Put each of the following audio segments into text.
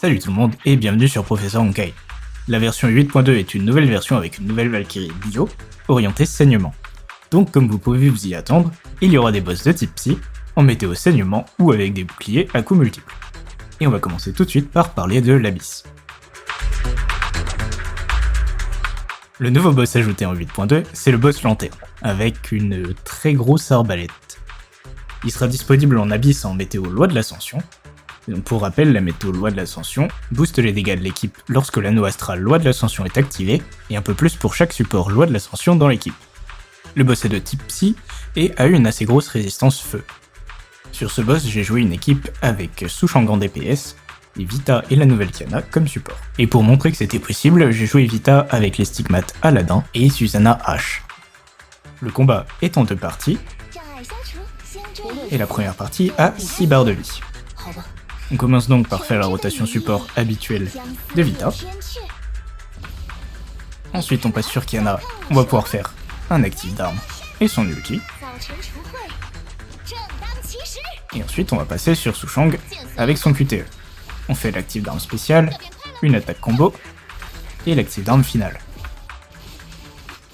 Salut tout le monde et bienvenue sur Professeur Honkai. La version 8.2 est une nouvelle version avec une nouvelle Valkyrie bio, orientée saignement. Donc comme vous pouvez vous y attendre, il y aura des boss de type psy, en météo saignement ou avec des boucliers à coups multiples. Et on va commencer tout de suite par parler de l'Abysse. Le nouveau boss ajouté en 8.2, c'est le boss lanterne, avec une très grosse arbalète. Il sera disponible en Abysse en météo loi de l'ascension. Donc pour rappel, la météo loi de l'ascension booste les dégâts de l'équipe lorsque l'anneau astral loi de l'ascension est activé, et un peu plus pour chaque support loi de l'ascension dans l'équipe. Le boss est de type psy et a eu une assez grosse résistance feu. Sur ce boss, j'ai joué une équipe avec Sushang en DPS, et Vita et la nouvelle Kiana comme support. Et pour montrer que c'était possible, j'ai joué Vita avec les stigmates Aladdin et Susanna H. Le combat est en deux parties, et la première partie a 6 barres de vie. On commence donc par faire la rotation support habituelle de Vita. Ensuite on passe sur Kiana, on va pouvoir faire un actif d'arme et son ulti. Et ensuite on va passer sur Sushang avec son QTE. On fait l'actif d'arme spéciale, une attaque combo et l'actif d'arme finale.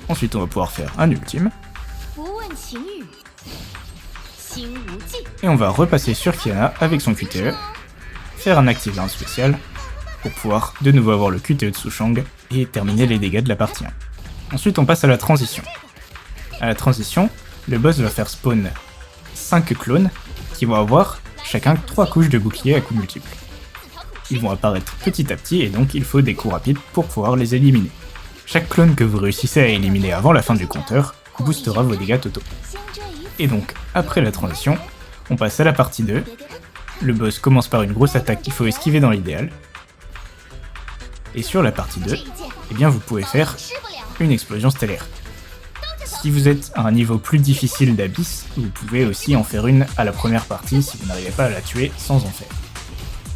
Ensuite on va pouvoir faire un ultime. Et on va repasser sur Kiana avec son QTE, faire un actif d'arme spécial pour pouvoir de nouveau avoir le QTE de Sushang et terminer les dégâts de la partie 1. Ensuite on passe à la transition. À la transition, le boss va faire spawn 5 clones qui vont avoir chacun 3 couches de bouclier à coups multiples. Ils vont apparaître petit à petit et donc il faut des coups rapides pour pouvoir les éliminer. Chaque clone que vous réussissez à éliminer avant la fin du compteur boostera vos dégâts totaux. Et donc, après la transition, on passe à la partie 2. Le boss commence par une grosse attaque qu'il faut esquiver dans l'idéal. Et sur la partie 2, eh bien vous pouvez faire une explosion stellaire. Si vous êtes à un niveau plus difficile d'Abysse, vous pouvez aussi en faire une à la première partie si vous n'arrivez pas à la tuer sans en faire.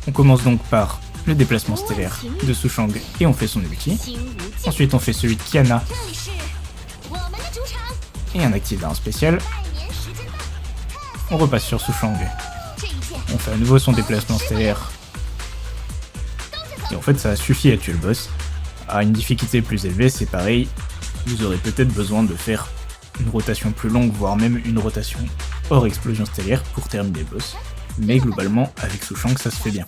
On commence donc par le déplacement stellaire de Sushang et on fait son ulti. Ensuite on fait celui de Kiana et un actif d'arme spécial. On repasse sur Sushang. On fait à nouveau son déplacement stellaire. Et en fait ça suffit à tuer le boss. À une difficulté plus élevée, c'est pareil. Vous aurez peut-être besoin de faire une rotation plus longue, voire même une rotation hors explosion stellaire pour terminer le boss. Mais globalement, avec Sushang, ça se fait bien.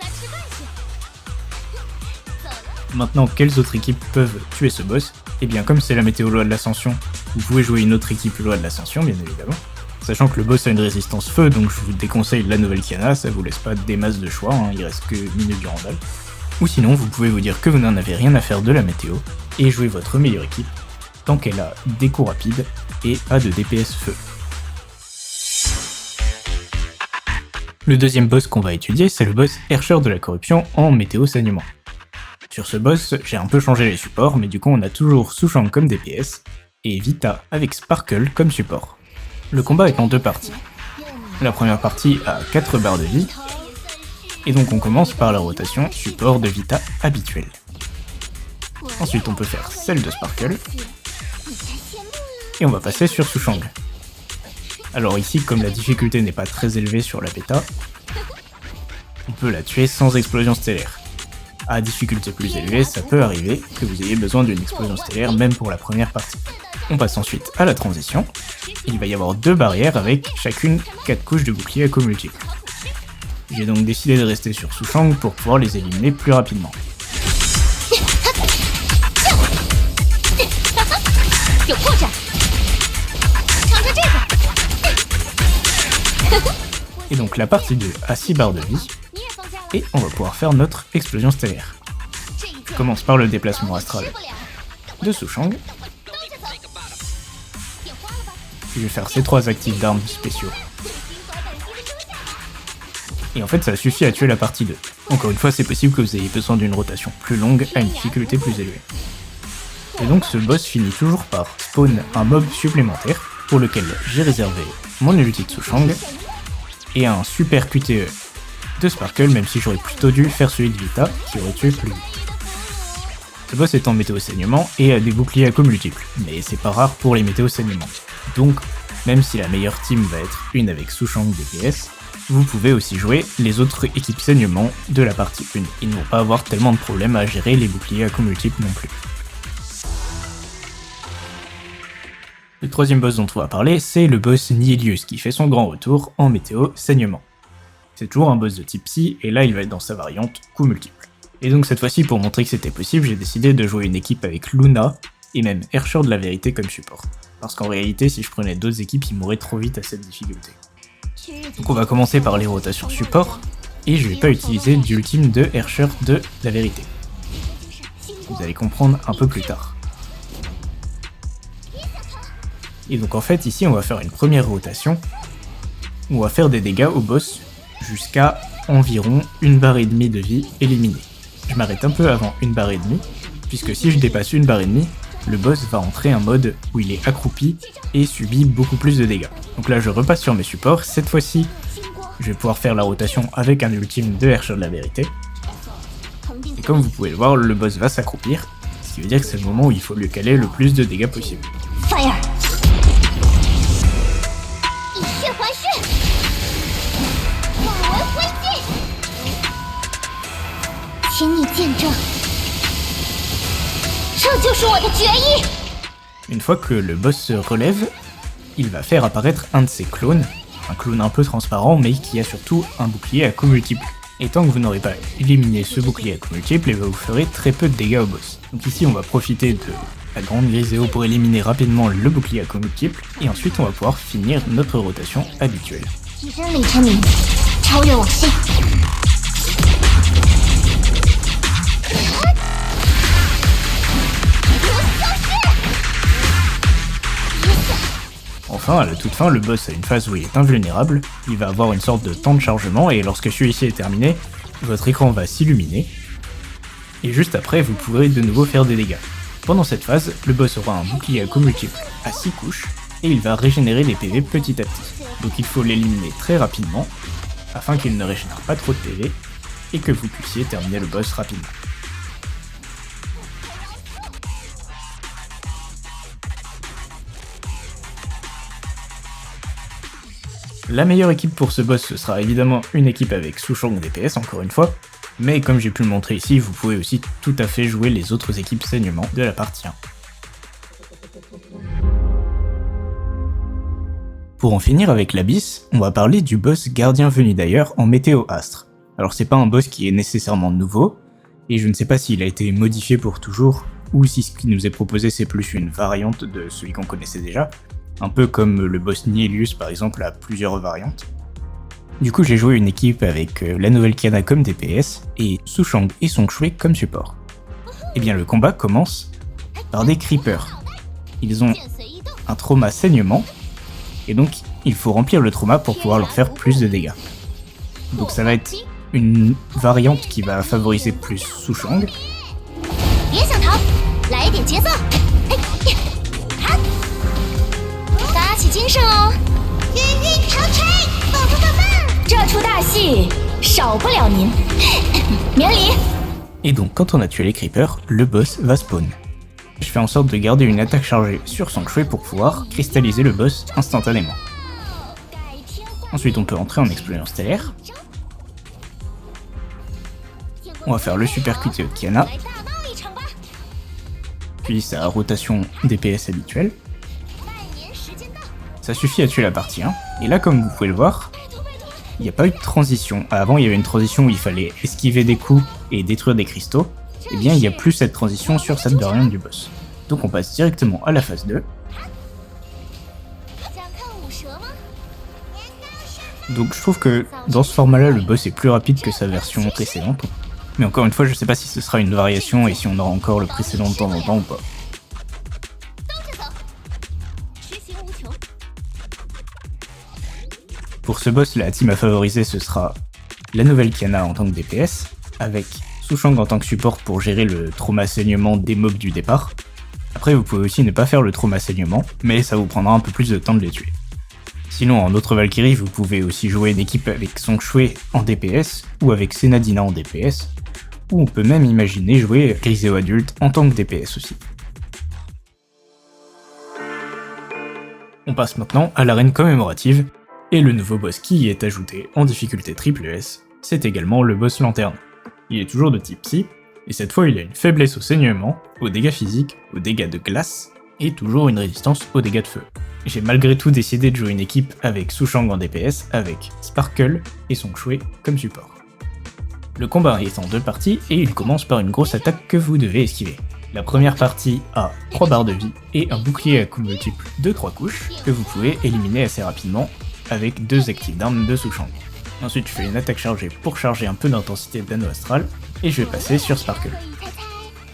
Maintenant, quelles autres équipes peuvent tuer ce boss? Et bien comme c'est la météo loi de l'ascension, vous pouvez jouer une autre équipe loi de l'ascension, bien évidemment. Sachant que le boss a une résistance feu, donc je vous déconseille la nouvelle Kiana, ça vous laisse pas des masses de choix, il reste que Minute du Randall. Ou sinon, vous pouvez vous dire que vous n'en avez rien à faire de la météo, et jouer votre meilleure équipe, tant qu'elle a des coups rapides et pas de DPS feu. Le deuxième boss qu'on va étudier, c'est le boss Herrscher de la corruption en météo saignement. Sur ce boss, j'ai un peu changé les supports, mais du coup on a toujours Sushang comme DPS, et Vita avec Sparkle comme support. Le combat est en deux parties. La première partie a 4 barres de vie, et donc on commence par la rotation support de Vita habituelle. Ensuite on peut faire celle de Sparkle, et on va passer sur Sushang. Alors ici, comme la difficulté n'est pas très élevée sur la bêta, on peut la tuer sans explosion stellaire. À difficulté plus élevée, ça peut arriver que vous ayez besoin d'une explosion stellaire même pour la première partie. On passe ensuite à la transition. Il va y avoir 2 barrières avec chacune 4 couches de bouclier à coups multiples. J'ai donc décidé de rester sur Sushang pour pouvoir les éliminer plus rapidement. Et donc la partie 2 a 6 barres de vie, et on va pouvoir faire notre explosion stellaire. Je commence par le déplacement astral de Sushang. Je vais faire ces 3 actifs d'armes spéciaux. Et en fait ça suffit à tuer la partie 2. Encore une fois, c'est possible que vous ayez besoin d'une rotation plus longue à une difficulté plus élevée. Et donc ce boss finit toujours par spawn un mob supplémentaire pour lequel j'ai réservé mon ulti de Sushang et un super QTE de Sparkle, même si j'aurais plutôt dû faire celui de Vita qui aurait tué plus vite. Ce boss est en météo saignement et a des boucliers à coups multiples, mais c'est pas rare pour les météos saignements. Donc, même si la meilleure team va être une avec Sushang DPS, Vous pouvez aussi jouer les autres équipes saignement de la partie 1. Ils ne vont pas avoir tellement de problèmes à gérer les boucliers à coups multiples non plus. Le troisième boss dont on va parler, c'est le boss Nihilius qui fait son grand retour en météo saignement. C'est toujours un boss de type psy, et là il va être dans sa variante coup multiple. Et donc cette fois-ci, pour montrer que c'était possible, j'ai décidé de jouer une équipe avec Luna, et même Herrscher de la Vérité comme support. Parce qu'en réalité, si je prenais d'autres équipes, ils mourraient trop vite à cette difficulté. Donc on va commencer par les rotations support, et je vais pas utiliser d'ultime de Herrscher de la Vérité. Vous allez comprendre un peu plus tard. Et donc en fait, ici on va faire une première rotation, où on va faire des dégâts au boss jusqu'à environ 1 barre et demie de vie éliminée. Je m'arrête un peu avant 1 barre et demie, puisque si je dépasse 1 barre et demie, le boss va entrer en mode où il est accroupi et subit beaucoup plus de dégâts. Donc là je repasse sur mes supports, cette fois-ci je vais pouvoir faire la rotation avec un ultime de Herrscher de la Vérité. Et comme vous pouvez le voir, le boss va s'accroupir, ce qui veut dire que c'est le moment où il faut lui caler le plus de dégâts possible. Fire. Une fois que le boss se relève, il va faire apparaître un de ses clones, un clone un peu transparent mais qui a surtout un bouclier à coups multiples. Et tant que vous n'aurez pas éliminé ce bouclier à coups multiples, vous ferez très peu de dégâts au boss. Donc ici on va profiter de la grande Griseo pour éliminer rapidement le bouclier à coups multiples, et ensuite on va pouvoir finir notre rotation habituelle. Enfin, à la toute fin, le boss a une phase où il est invulnérable, il va avoir une sorte de temps de chargement, et lorsque celui-ci est terminé, votre écran va s'illuminer, et juste après, vous pourrez de nouveau faire des dégâts. Pendant cette phase, le boss aura un bouclier à coups multiples à 6 couches, et il va régénérer les PV petit à petit. Donc il faut l'éliminer très rapidement, afin qu'il ne régénère pas trop de PV, et que vous puissiez terminer le boss rapidement. La meilleure équipe pour ce boss, ce sera évidemment une équipe avec Sushang DPS encore une fois, mais comme j'ai pu le montrer ici, vous pouvez aussi tout à fait jouer les autres équipes saignement de la partie 1. Pour en finir avec l'Abyss, on va parler du boss Gardien venu d'ailleurs en Météo Astre. Alors c'est pas un boss qui est nécessairement nouveau, et je ne sais pas s'il a été modifié pour toujours, ou si ce qui nous est proposé c'est plus une variante de celui qu'on connaissait déjà, un peu comme le boss Nihilius par exemple a plusieurs variantes. Du coup j'ai joué une équipe avec la nouvelle Kiana comme DPS et Sushang et Song Shui comme support. Et bien le combat commence par des creepers. Ils ont un trauma saignement, et donc il faut remplir le trauma pour pouvoir leur faire plus de dégâts. Donc ça va être une variante qui va favoriser plus Sushang. Et donc quand on a tué les creepers, le boss va spawn. Je fais en sorte de garder une attaque chargée sur Song Shui pour pouvoir cristalliser le boss instantanément. Ensuite on peut entrer en explosion stellaire. On va faire le super QTE de Kiana, puis sa rotation DPS habituelle. Ça suffit à tuer la partie 1, et là comme vous pouvez le voir, il n'y a pas eu de transition. Avant il y avait une transition où il fallait esquiver des coups et détruire des cristaux, et bien il n'y a plus cette transition sur cette variante du boss. Donc on passe directement à la phase 2. Donc je trouve que dans ce format là le boss est plus rapide que sa version précédente, mais encore une fois je sais pas si ce sera une variation et si on aura encore le précédent de temps en temps ou pas. Pour ce boss, la team à favoriser ce sera la nouvelle Kiana en tant que DPS, avec Sushang en tant que support pour gérer le trauma saignement des mobs du départ. Après vous pouvez aussi ne pas faire le trauma saignement, mais ça vous prendra un peu plus de temps de les tuer. Sinon en autre Valkyrie, vous pouvez aussi jouer une équipe avec Song Shui en DPS, ou avec Senadina en DPS, ou on peut même imaginer jouer Griseo adulte en tant que DPS aussi. On passe maintenant à l'arène commémorative, Et le nouveau boss qui y est ajouté en difficulté triple S, c'est également le boss lanterne. Il est toujours de type psy, et cette fois il a une faiblesse au saignement, aux dégâts physiques, aux dégâts de glace, et toujours une résistance aux dégâts de feu. J'ai malgré tout décidé de jouer une équipe avec Sushang en DPS, avec Sparkle et Song Shui comme support. Le combat est en 2 parties, et il commence par une grosse attaque que vous devez esquiver. La première partie a 3 barres de vie et un bouclier à coups multiples de 3 couches, que vous pouvez éliminer assez rapidement avec 2 actifs d'armes de Sushang. Ensuite je fais une attaque chargée pour charger un peu d'intensité d'anneau astral, et je vais passer sur Sparkle.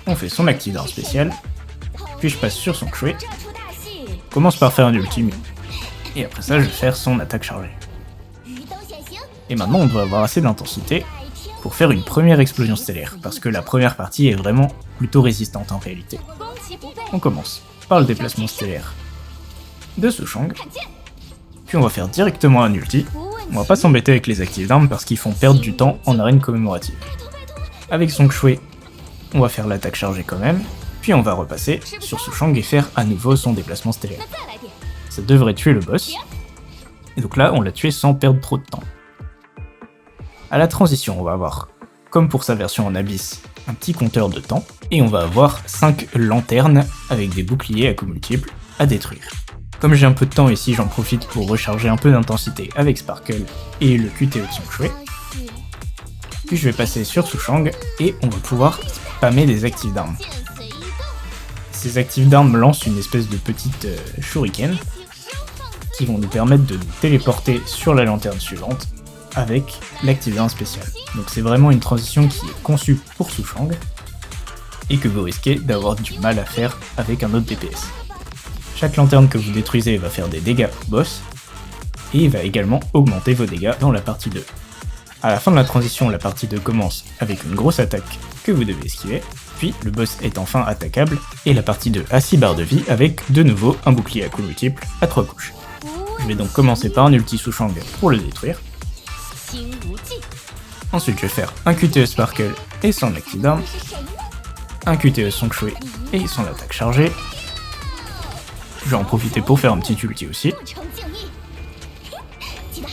On fait son actif d'arme spéciale, puis je passe sur Song Shui, commence par faire un ultime, et après ça je vais faire son attaque chargée. Et maintenant on doit avoir assez d'intensité pour faire une première explosion stellaire, parce que la première partie est vraiment plutôt résistante en réalité. On commence par le déplacement stellaire de Sushang, puis on va faire directement un ulti. On va pas s'embêter avec les actifs d'armes parce qu'ils font perdre du temps en arène commémorative. Avec Song Shui, on va faire l'attaque chargée quand même, puis on va repasser sur Sushang et faire à nouveau son déplacement stellaire. Ça devrait tuer le boss, et donc là on l'a tué sans perdre trop de temps. À la transition, on va avoir, comme pour sa version en Abyss, un petit compteur de temps, et on va avoir 5 lanternes avec des boucliers à coups multiples à détruire. Comme j'ai un peu de temps ici, j'en profite pour recharger un peu d'intensité avec Sparkle et le QTE de Song Shui. Puis je vais passer sur Sushang, et on va pouvoir spammer des actifs d'armes. Ces actifs d'armes lancent une espèce de petite shuriken, qui vont nous permettre de nous téléporter sur la lanterne suivante, avec l'actif d'arme spécial. Donc c'est vraiment une transition qui est conçue pour Sushang, et que vous risquez d'avoir du mal à faire avec un autre DPS. Chaque lanterne que vous détruisez va faire des dégâts au boss, et va également augmenter vos dégâts dans la partie 2. À la fin de la transition, la partie 2 commence avec une grosse attaque que vous devez esquiver, puis le boss est enfin attaquable, et la partie 2 a 6 barres de vie avec de nouveau un bouclier à coups multiples à 3 couches. Je vais donc commencer par un ulti Sushang pour le détruire. Ensuite je vais faire un QTE Sparkle et son actif d'arme, un QTE Song Shui et son attaque chargée. Je vais en profiter pour faire un petit ulti aussi.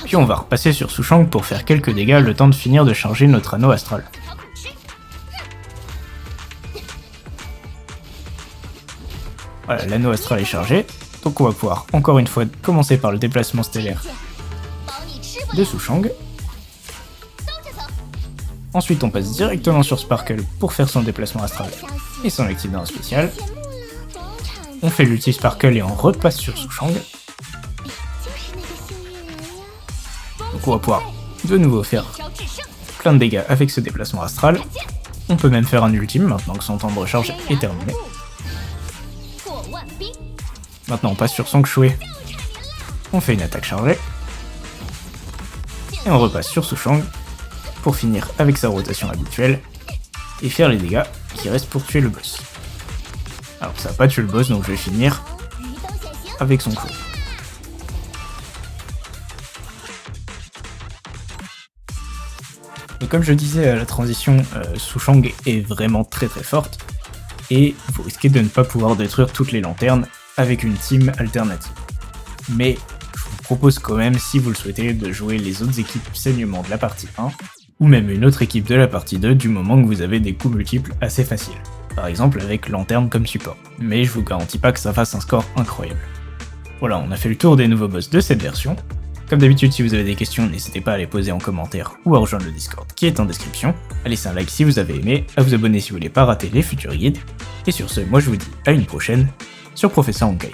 Puis on va repasser sur Sushang pour faire quelques dégâts le temps de finir de charger notre anneau astral. Voilà, l'anneau astral est chargé, donc on va pouvoir encore une fois commencer par le déplacement stellaire de Sushang. Ensuite on passe directement sur Sparkle pour faire son déplacement astral et son actif d'arme spécial. On fait l'ulti Sparkle et on repasse sur Sushang. Donc on va pouvoir de nouveau faire plein de dégâts avec ce déplacement astral. On peut même faire un ultime maintenant que son temps de recharge est terminé. Maintenant on passe sur Song Shui. On fait une attaque chargée. Et on repasse sur Sushang pour finir avec sa rotation habituelle et faire les dégâts qui restent pour tuer le boss. Alors ça va pas tuer le boss, donc je vais finir avec Song Shui. Donc comme je disais à la transition, Sushang est vraiment très forte, et vous risquez de ne pas pouvoir détruire toutes les lanternes avec une team alternative. Mais je vous propose quand même, si vous le souhaitez, de jouer les autres équipes saignement de la partie 1, ou même une autre équipe de la partie 2 du moment que vous avez des coups multiples assez faciles. Par exemple avec lanterne comme support. Mais je vous garantis pas que ça fasse un score incroyable. Voilà, on a fait le tour des nouveaux boss de cette version. Comme d'habitude, si vous avez des questions, n'hésitez pas à les poser en commentaire ou à rejoindre le Discord qui est en description. À laisser un like si vous avez aimé, à vous abonner si vous voulez pas rater les futurs guides. Et sur ce, moi je vous dis à une prochaine sur Professeur Honkai.